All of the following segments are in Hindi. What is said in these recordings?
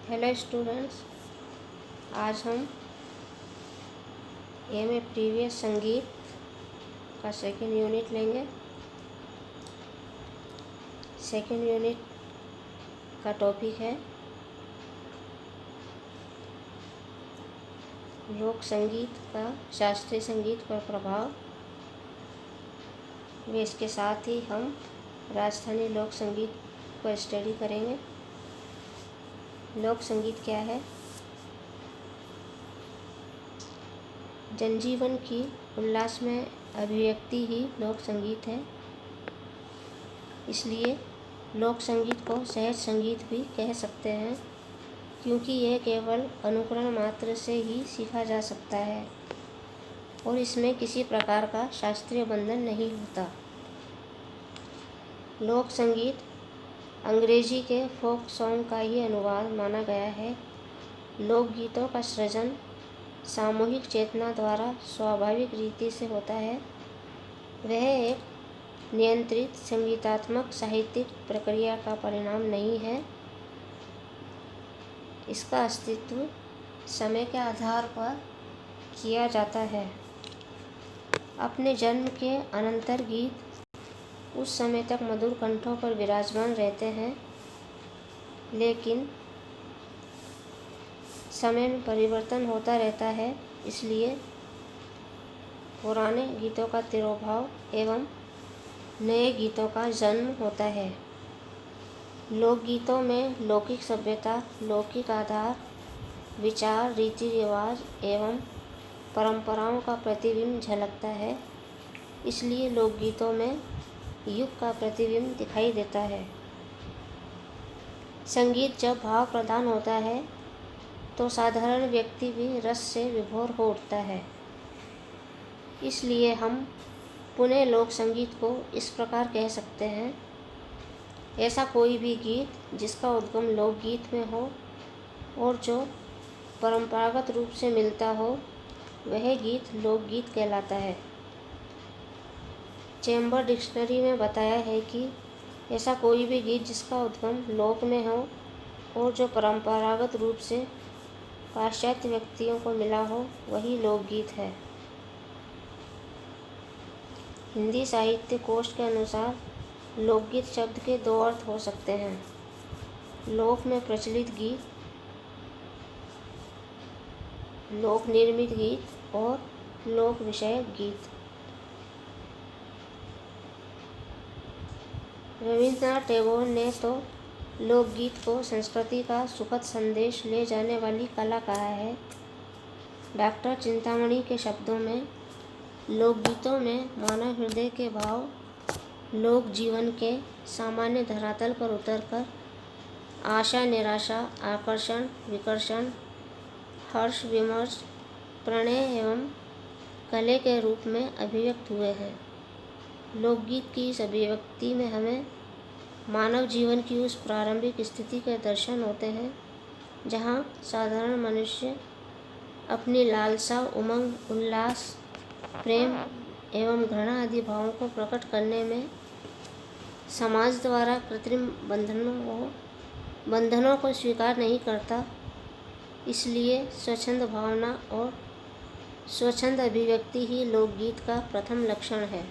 हेलो स्टूडेंट्स, आज हम एमए प्रीवियस संगीत का सेकेंड यूनिट लेंगे। सेकेंड यूनिट का टॉपिक है लोक संगीत का शास्त्रीय संगीत पर प्रभाव। वे इसके साथ ही हम राजस्थानी लोक संगीत पर स्टडी करेंगे। लोक संगीत क्या है? जनजीवन की उल्लासमय अभिव्यक्ति ही लोक संगीत है। इसलिए लोक संगीत को सहज संगीत भी कह सकते हैं, क्योंकि यह केवल अनुकरण मात्र से ही सीखा जा सकता है और इसमें किसी प्रकार का शास्त्रीय बंधन नहीं होता। लोक संगीत अंग्रेजी के फोक सॉन्ग का ही अनुवाद माना गया है। लोकगीतों का सृजन सामूहिक चेतना द्वारा स्वाभाविक रीति से होता है। वह एक नियंत्रित संगीतात्मक साहित्यिक प्रक्रिया का परिणाम नहीं है। इसका अस्तित्व समय के आधार पर किया जाता है। अपने जन्म के अनंतर गीत उस समय तक मधुर कंठों पर विराजमान रहते हैं, लेकिन समय में परिवर्तन होता रहता है। इसलिए पुराने गीतों का तिरोभाव एवं नए गीतों का जन्म होता है। लोकगीतों में लौकिक सभ्यता, लौकिक आधार, विचार, रीति रिवाज एवं परंपराओं का प्रतिबिंब झलकता है। इसलिए लोकगीतों में युग का प्रतिबिंब दिखाई देता है। संगीत जब भाव प्रधान होता है तो साधारण व्यक्ति भी रस से विभोर हो उठता है। इसलिए हम पुनः लोक संगीत को इस प्रकार कह सकते हैं, ऐसा कोई भी गीत जिसका उद्गम लोकगीत में हो और जो परंपरागत रूप से मिलता हो, वह गीत लोकगीत कहलाता है। चैम्बर डिक्शनरी में बताया है कि ऐसा कोई भी गीत जिसका उद्गम लोक में हो और जो परंपरागत रूप से पाश्चात्य व्यक्तियों को मिला हो, वही लोकगीत है। हिंदी साहित्य कोश के अनुसार लोकगीत शब्द के दो अर्थ हो सकते हैं: लोक में प्रचलित गीत, लोक निर्मित गीत और लोक विषयक गीत। रविन्द्रनाथ टैगोर ने तो लोकगीत को संस्कृति का सुखद संदेश ले जाने वाली कला कहा है। डॉक्टर चिंतामणि के शब्दों में, लोकगीतों में मानव हृदय के भाव लोक जीवन के सामान्य धरातल पर उतरकर आशा, निराशा, आकर्षण, विकर्षण, हर्ष, विमर्श, प्रणय एवं कले के रूप में अभिव्यक्त हुए हैं। लोकगीत की इस अभिव्यक्ति में हमें मानव जीवन की उस प्रारंभिक स्थिति के दर्शन होते हैं जहाँ साधारण मनुष्य अपनी लालसा, उमंग, उल्लास, प्रेम एवं घृणा आदि भावों को प्रकट करने में समाज द्वारा कृत्रिम बंधनों को स्वीकार नहीं करता। इसलिए स्वच्छंद भावना और स्वच्छंद अभिव्यक्ति ही लोकगीत का प्रथम लक्षण है।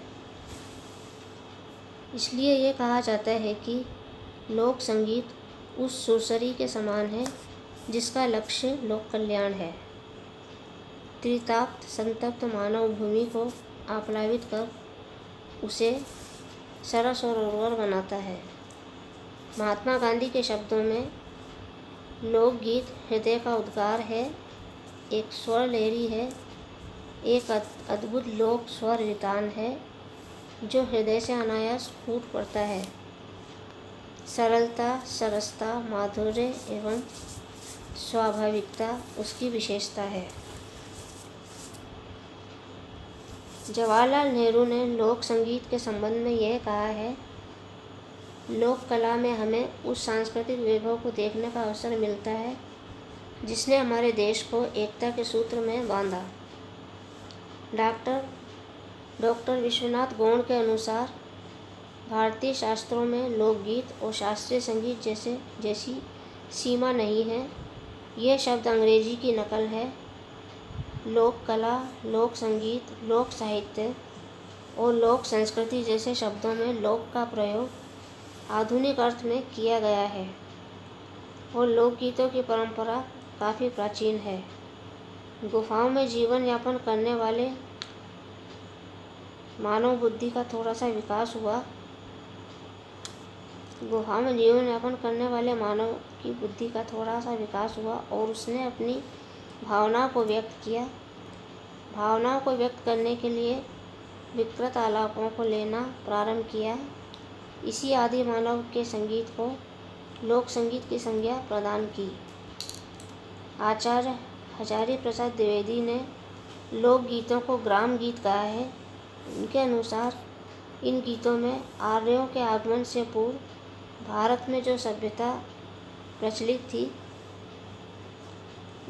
इसलिए ये कहा जाता है कि लोक संगीत उस सुरसरी के समान है जिसका लक्ष्य लोक कल्याण है। त्रिताप्त संतप्त मानव भूमि को आप्लावित कर उसे सरस और उर्वर बनाता है। महात्मा गांधी के शब्दों में, लोकगीत हृदय का उद्गार है, एक स्वर लहरी है, एक अद्भुत लोक स्वर वितान है जो हृदय से अनायास फूट पड़ता है। सरलता, सरसता, माधुर्य एवं स्वाभाविकता उसकी विशेषता है। जवाहरलाल नेहरू ने लोक संगीत के संबंध में यह कहा है, लोक कला में हमें उस सांस्कृतिक वैभव को देखने का अवसर मिलता है जिसने हमारे देश को एकता के सूत्र में बांधा। डॉक्टर विश्वनाथ गौड़ के अनुसार भारतीय शास्त्रों में लोकगीत और शास्त्रीय संगीत जैसी सीमा नहीं है। यह शब्द अंग्रेजी की नकल है। लोक कला, लोक संगीत, लोक साहित्य और लोक संस्कृति जैसे शब्दों में लोक का प्रयोग आधुनिक अर्थ में किया गया है और लोकगीतों की परंपरा काफ़ी प्राचीन है। गुफाओं में जीवन यापन करने वाले मानव बुद्धि का थोड़ा सा विकास हुआ। गुफाओं में जीवन यापन करने वाले मानव की बुद्धि का थोड़ा सा विकास हुआ और उसने अपनी भावनाओं को व्यक्त किया। भावनाओं को व्यक्त करने के लिए विकृत आलापों को लेना प्रारंभ किया। इसी आदि मानव के संगीत को लोक संगीत की संज्ञा प्रदान की। आचार्य हजारी प्रसाद द्विवेदी ने लोकगीतों को ग्राम गीत कहा है। उनके अनुसार इन गीतों में आर्यों के आगमन से पूर्व भारत में जो सभ्यता प्रचलित थी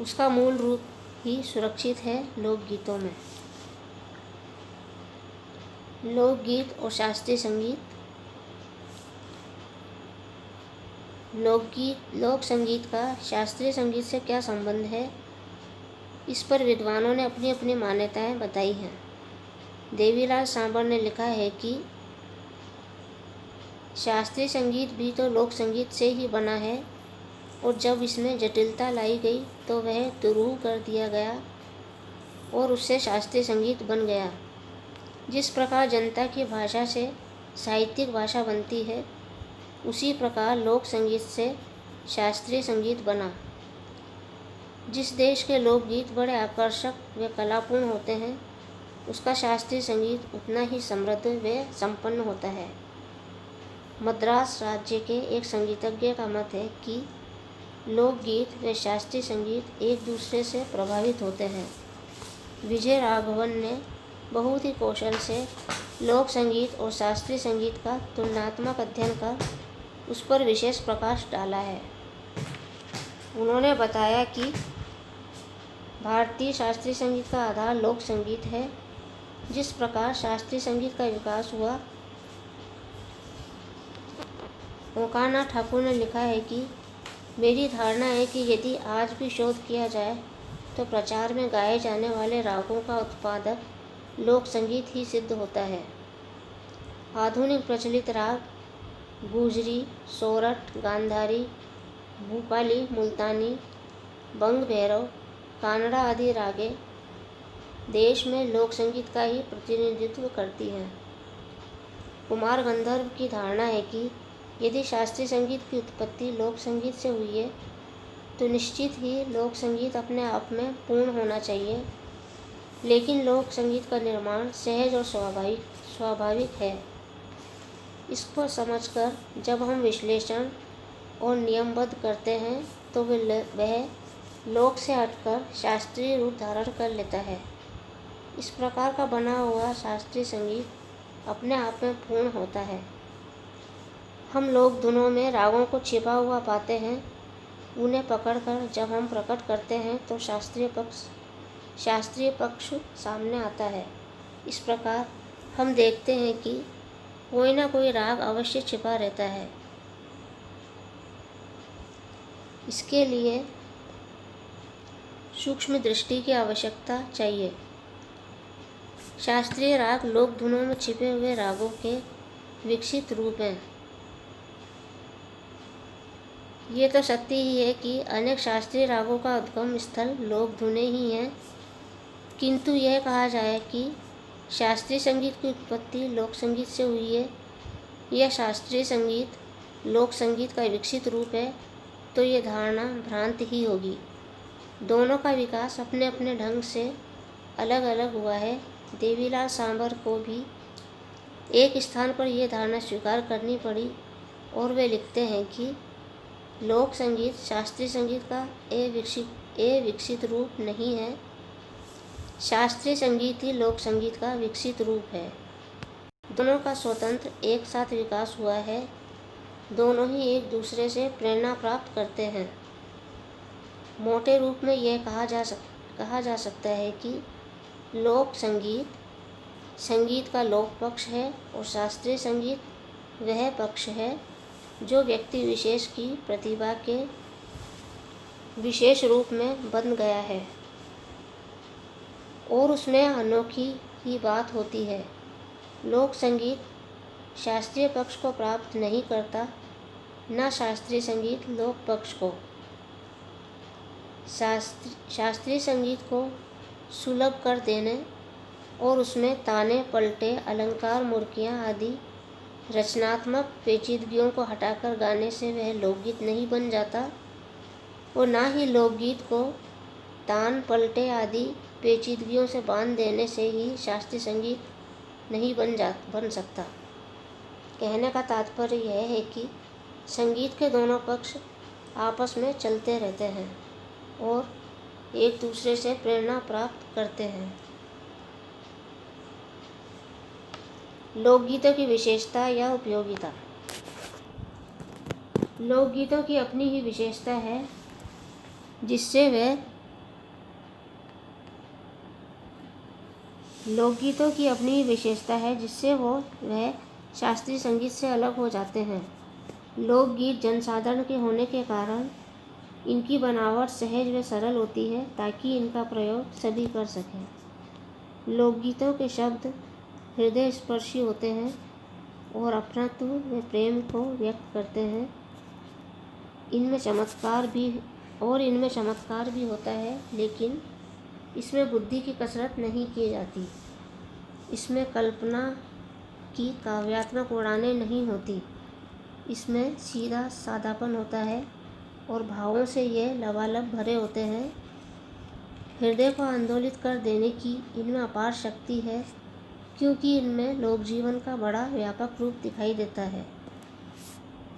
उसका मूल रूप ही सुरक्षित है लोकगीतों में। लोकगीत और शास्त्रीय संगीत। लोक संगीत का शास्त्रीय संगीत से क्या संबंध है, इस पर विद्वानों ने अपनी अपनी मान्यताएं बताई हैं। देवीलाल सांबर ने लिखा है कि शास्त्रीय संगीत भी तो लोक संगीत से ही बना है और जब इसमें जटिलता लाई गई तो वह दुरूह कर दिया गया और उससे शास्त्रीय संगीत बन गया। जिस प्रकार जनता की भाषा से साहित्यिक भाषा बनती है, उसी प्रकार लोक संगीत से शास्त्रीय संगीत बना। जिस देश के लोकगीत बड़े आकर्षक व कलापूर्ण होते हैं, उसका शास्त्रीय संगीत उतना ही समृद्ध व संपन्न होता है। मद्रास राज्य के एक संगीतज्ञ का मत है कि लोकगीत व शास्त्रीय संगीत एक दूसरे से प्रभावित होते हैं। विजय राघवन ने बहुत ही कौशल से लोक संगीत और शास्त्रीय संगीत का तुलनात्मक अध्ययन कर उस पर विशेष प्रकाश डाला है। उन्होंने बताया कि भारतीय शास्त्रीय संगीत का आधार लोक संगीत है। जिस प्रकार शास्त्रीय संगीत का विकास हुआ, ओंकारनाथ ठाकुर ने लिखा है कि मेरी धारणा है कि यदि आज भी शोध किया जाए तो प्रचार में गाए जाने वाले रागों का उत्पादक लोक संगीत ही सिद्ध होता है। आधुनिक प्रचलित राग गुजरी, सोरठ, गांधारी, भूपाली, मुल्तानी, बंग भैरव, कानड़ा आदि रागें देश में लोक संगीत का ही प्रतिनिधित्व करती हैं। कुमार गंधर्व की धारणा है कि यदि शास्त्रीय संगीत की उत्पत्ति लोक संगीत से हुई है तो निश्चित ही लोक संगीत अपने आप में पूर्ण होना चाहिए, लेकिन लोक संगीत का निर्माण सहज और स्वाभाविक है। इसको समझकर जब हम विश्लेषण और नियमबद्ध करते हैं तो वह लोक से हटकर शास्त्रीय रूप धारण कर लेता है। इस प्रकार का बना हुआ शास्त्रीय संगीत अपने आप में पूर्ण होता है। हम लोक धुनों में रागों को छिपा हुआ पाते हैं। उन्हें पकड़कर जब हम प्रकट करते हैं तो शास्त्रीय पक्ष सामने आता है। इस प्रकार हम देखते हैं कि कोई ना कोई राग अवश्य छिपा रहता है। इसके लिए सूक्ष्म दृष्टि की आवश्यकता चाहिए। शास्त्रीय राग लोक धुनों में छिपे हुए रागों के विकसित रूप हैं। ये तो सत्य ही है कि अनेक शास्त्रीय रागों का उद्गम स्थल लोक धुनें ही हैं, किंतु यह कहा जाए कि शास्त्रीय संगीत की उत्पत्ति लोक संगीत से हुई है या शास्त्रीय संगीत लोक संगीत का विकसित रूप है, तो ये धारणा भ्रांत ही होगी। दोनों का विकास अपने अपने ढंग से अलग अलग हुआ है। देवीलाल सांबर को भी एक स्थान पर यह धारणा स्वीकार करनी पड़ी और वे लिखते हैं कि लोक संगीत शास्त्रीय संगीत का विकसित रूप नहीं है, शास्त्रीय संगीत ही लोक संगीत का विकसित रूप है। दोनों का स्वतंत्र एक साथ विकास हुआ है। दोनों ही एक दूसरे से प्रेरणा प्राप्त करते हैं। मोटे रूप में यह कहा जा सकता है कि लोक संगीत का लोक पक्ष है और शास्त्रीय संगीत वह पक्ष है जो व्यक्ति विशेष की प्रतिभा के विशेष रूप में बन गया है और उसमें अनोखी ही बात होती है। लोक संगीत शास्त्रीय पक्ष को प्राप्त नहीं करता, न शास्त्रीय संगीत लोक पक्ष को। शास्त्रीय संगीत को सुलभ कर देने और उसमें ताने, पलटे, अलंकार, मुर्कियाँ आदि रचनात्मक पेचीदगियों को हटाकर गाने से वह लोकगीत नहीं बन जाता और ना ही लोकगीत को तान, पलटे आदि पेचीदगियों से बांध देने से ही शास्त्रीय संगीत नहीं बन सकता। कहने का तात्पर्य यह है कि संगीत के दोनों पक्ष आपस में चलते रहते हैं और एक दूसरे से प्रेरणा प्राप्त करते हैं। लोकगीतों की विशेषता या उपयोगिता। लोकगीतों की अपनी ही विशेषता है जिससे वह शास्त्रीय संगीत से अलग हो जाते हैं। लोकगीत जनसाधारण के होने के कारण इनकी बनावट सहज व सरल होती है ताकि इनका प्रयोग सभी कर सकें। लोकगीतों के शब्द हृदय स्पर्शी होते हैं और अपनत्व व प्रेम को व्यक्त करते हैं। इनमें चमत्कार भी होता है, लेकिन इसमें बुद्धि की कसरत नहीं की जाती। इसमें कल्पना की काव्यात्मक उड़ानें नहीं होती। इसमें सीधा सादापन होता है और भावों से ये लबालब भरे होते हैं। हृदय को आंदोलित कर देने की इनमें अपार शक्ति है, क्योंकि इनमें लोकजीवन का बड़ा व्यापक रूप दिखाई देता है।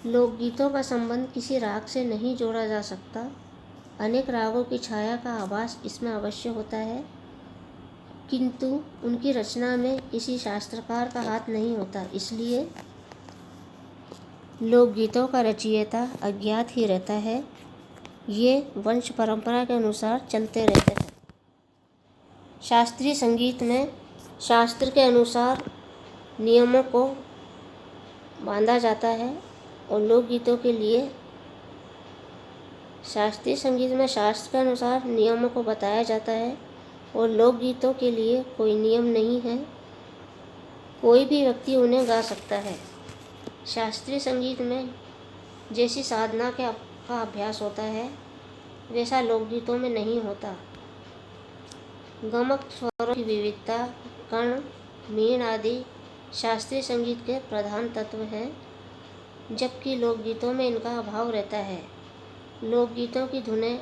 लोकगीतों का संबंध किसी राग से नहीं जोड़ा जा सकता। अनेक रागों की छाया का आभास इसमें अवश्य होता है, किंतु उनकी रचना में किसी शास्त्रकार का हाथ नहीं होता। इसलिए लोकगीतों का रचयिता अज्ञात ही रहता है। ये वंश परंपरा के अनुसार चलते रहते हैं। शास्त्रीय संगीत में शास्त्र के अनुसार नियमों को बांधा जाता है और लोकगीतों के लिए शास्त्रीय संगीत में शास्त्र के अनुसार नियमों को बताया जाता है और लोकगीतों के लिए कोई नियम नहीं है। कोई भी व्यक्ति उन्हें गा सकता है। शास्त्रीय संगीत में जैसी साधना का अभ्यास होता है, वैसा लोकगीतों में नहीं होता। गमक, स्वरों की विविधता, कर्ण, मीण आदि शास्त्रीय संगीत के प्रधान तत्व हैं, जबकि लोकगीतों में इनका अभाव रहता है। लोकगीतों की धुनें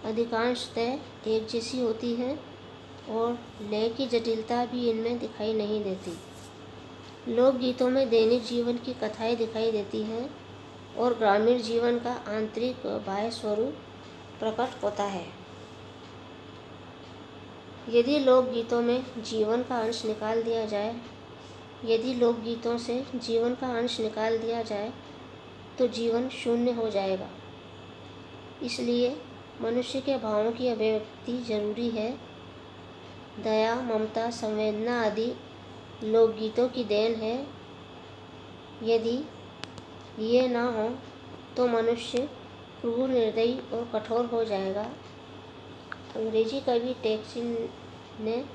अधिकांशतः एक जैसी होती हैं और लय की जटिलता भी इनमें दिखाई नहीं देती। लोकगीतों में दैनिक जीवन की कथाएं दिखाई देती हैं और ग्रामीण जीवन का आंतरिक बाह्य स्वरूप प्रकट होता है। यदि लोकगीतों से जीवन का अंश निकाल दिया जाए तो जीवन शून्य हो जाएगा। इसलिए मनुष्य के भावों की अभिव्यक्ति जरूरी है। दया, ममता, संवेदना आदि लोकगीतों की देन है। यदि ये ना हो तो मनुष्य क्रूर, निर्दयी और कठोर हो जाएगा। अंग्रेजी कवि टैक्सन ने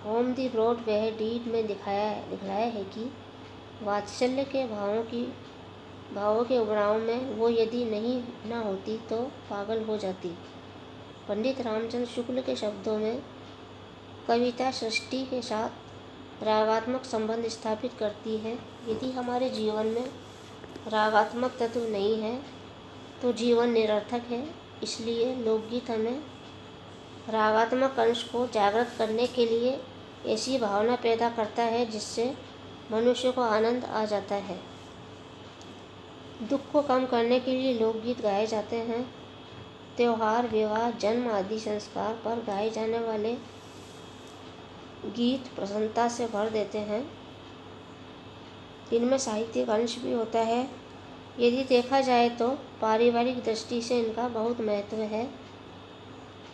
होम द ब्रॉड वह डीड में दिखलाया है कि वात्सल्य के भावों के उबराव में वो यदि नहीं ना होती तो पागल हो जाती। पंडित रामचंद्र शुक्ल के शब्दों में कविता सृष्टि के साथ रागात्मक संबंध स्थापित करती है। यदि हमारे जीवन में रागात्मक तत्व नहीं है तो जीवन निरर्थक है। इसलिए लोकगीत हमें रागात्मक अंश को जागृत करने के लिए ऐसी भावना पैदा करता है जिससे मनुष्य को आनंद आ जाता है। दुख को कम करने के लिए लोकगीत गाए जाते हैं। त्योहार, विवाह, जन्म आदि संस्कार पर गाए जाने वाले गीत प्रसन्नता से भर देते हैं। इनमें साहित्यिक अंश भी होता है। यदि देखा जाए तो पारिवारिक दृष्टि से इनका बहुत महत्व है।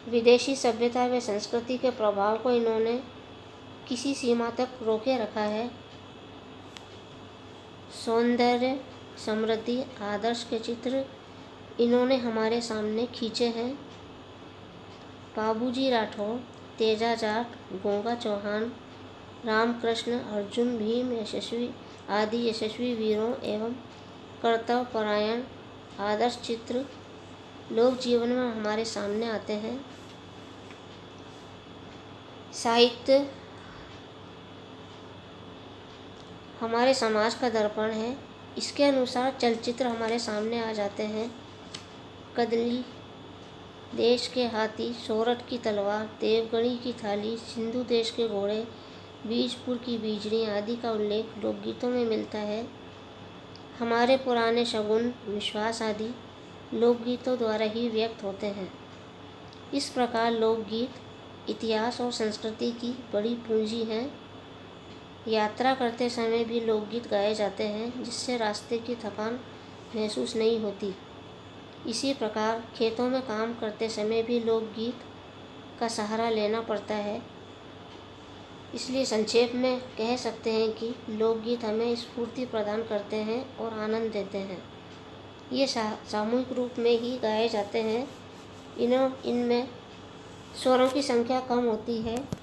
विदेशी सभ्यता व संस्कृति के प्रभाव को इन्होंने किसी सीमा तक रोके रखा है। सौंदर्य, समृद्धि, आदर्श के चित्र इन्होंने हमारे सामने खींचे हैं। बाबूजी राठौर, तेजा जाट, गंगा चौहान, रामकृष्ण, अर्जुन, भीम आदि यशस्वी वीरों एवं कर्तव्य परायण आदर्श चित्र लोक जीवन में हमारे सामने आते हैं। साहित्य हमारे समाज का दर्पण है। इसके अनुसार चलचित्र हमारे सामने आ जाते हैं। कदली, देश के हाथी, सोरठ की तलवार, देवगढ़ी की थाली, सिंधु देश के घोड़े, बीजपुर की बीजड़ी आदि का उल्लेख लोकगीतों में मिलता है। हमारे पुराने शगुन, विश्वास आदि लोकगीतों द्वारा ही व्यक्त होते हैं। इस प्रकार लोकगीत इतिहास और संस्कृति की बड़ी पूंजी हैं। यात्रा करते समय भी लोकगीत गाए जाते हैं, जिससे रास्ते की थकान महसूस नहीं होती। इसी प्रकार खेतों में काम करते समय भी लोकगीत का सहारा लेना पड़ता है। इसलिए संक्षेप में कह सकते हैं कि लोकगीत हमें स्फूर्ति प्रदान करते हैं और आनंद देते हैं। ये सामूहिक रूप में ही गाए जाते हैं। इनमें स्वरों की संख्या कम होती है।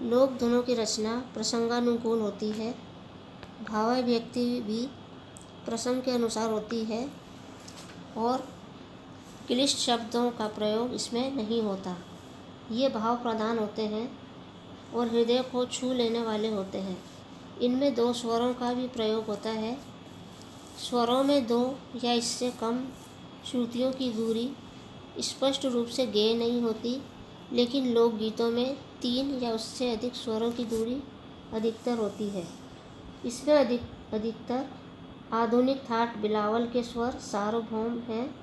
लोक धुनों की रचना प्रसंगानुकूल होती है। भावाभिव्यक्ति भी प्रसंग के अनुसार होती है और क्लिष्ट शब्दों का प्रयोग इसमें नहीं होता। ये भाव प्रधान होते हैं और हृदय को छू लेने वाले होते हैं। इनमें 2 स्वरों का भी प्रयोग होता है। स्वरों में 2 या इससे कम श्रुतियों की दूरी स्पष्ट रूप से गेय नहीं होती, लेकिन लोकगीतों में 3 या उससे अधिक स्वरों की दूरी अधिकतर होती है। इसमें अधिकतर आधुनिक थाट बिलावल के स्वर सार्वभौम हैं।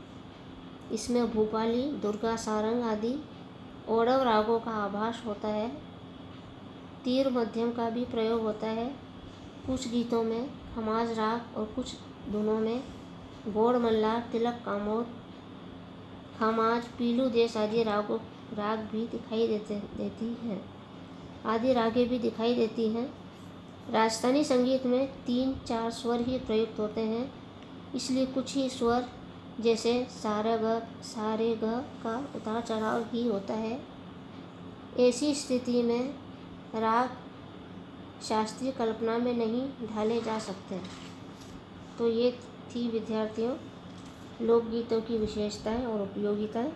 इसमें भूपाली, दुर्गा सारंग आदि ओडव रागों का आभास होता है। तीर मध्यम का भी प्रयोग होता है। कुछ गीतों में खमाज राग और कुछ धुनों में गौड़ मल्लार, तिलक कामोद, खमाज, पीलू देश आदि राग भी दिखाई देती हैं। राजस्थानी संगीत में 3-4 स्वर ही प्रयुक्त होते हैं, इसलिए कुछ ही स्वर जैसे सारे ग का उतार चढ़ाव ही होता है। ऐसी स्थिति में राग शास्त्रीय कल्पना में नहीं ढाले जा सकते। तो ये थी विद्यार्थियों लोकगीतों की विशेषताएं और उपयोगिताएं।